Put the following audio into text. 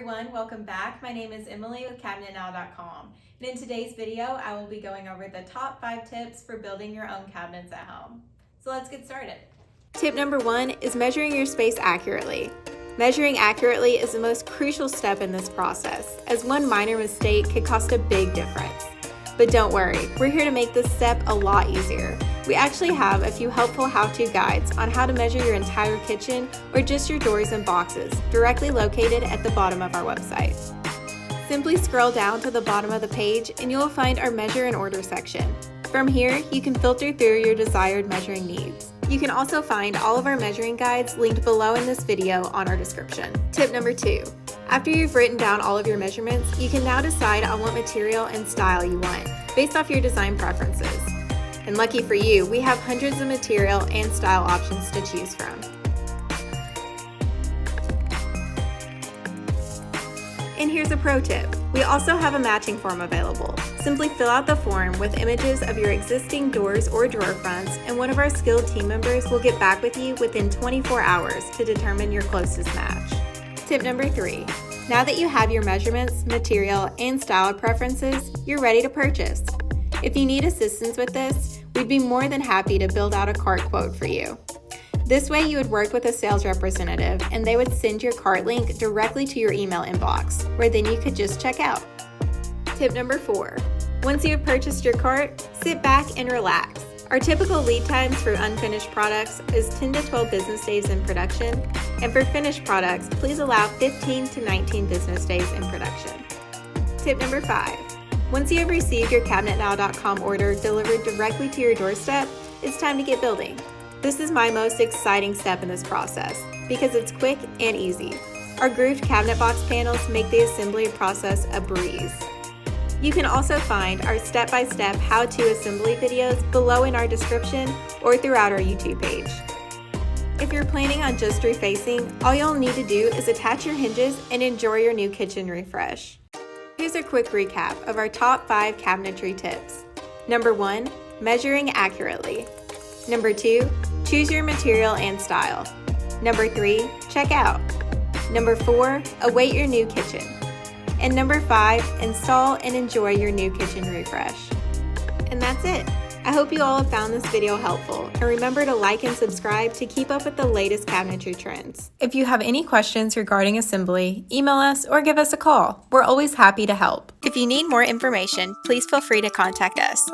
everyone, welcome back. My name is Emily with CabinetNow.com, and in today's video I will be going over the top 5 tips for building your own cabinets at home. So let's get started. Tip number 1 is measuring your space accurately. Measuring accurately is the most crucial step in this process, as one minor mistake could cost a big difference. But don't worry, we're here to make this step a lot easier. We actually have a few helpful how-to guides on how to measure your entire kitchen or just your doors and boxes, directly located at the bottom of our website. Simply scroll down to the bottom of the page and you will find our Measure and Order section. From here, you can filter through your desired measuring needs. You can also find all of our measuring guides linked below in this video on our description. Tip number 2. After you've written down all of your measurements, you can now decide on what material and style you want, based off your design preferences. And lucky for you, we have hundreds of material and style options to choose from. And here's a pro tip. We also have a matching form available. Simply fill out the form with images of your existing doors or drawer fronts, and one of our skilled team members will get back with you within 24 hours to determine your closest match. Tip number 3. Now that you have your measurements, material, and style preferences, you're ready to purchase. If you need assistance with this, we'd be more than happy to build out a cart quote for you. This way you would work with a sales representative and they would send your cart link directly to your email inbox, where then you could just check out. Tip number 4. Once you have purchased your cart, sit back and relax. Our typical lead times for unfinished products is 10 to 12 business days in production, and for finished products, please allow 15 to 19 business days in production. Tip number 5. Once you have received your CabinetNow.com order delivered directly to your doorstep, it's time to get building. This is my most exciting step in this process because it's quick and easy. Our grooved cabinet box panels make the assembly process a breeze. You can also find our step-by-step how-to assembly videos below in our description or throughout our YouTube page. If you're planning on just refacing, all you'll need to do is attach your hinges and enjoy your new kitchen refresh. Here's a quick recap of our top 5 cabinetry tips. Number 1, measuring accurately. Number 2, choose your material and style. Number 3, check out. Number 4, await your new kitchen. And number 5, install and enjoy your new kitchen refresh. And that's it. I hope you all have found this video helpful, and remember to like and subscribe to keep up with the latest cabinetry trends. If you have any questions regarding assembly, email us or give us a call. We're always happy to help. If you need more information, please feel free to contact us.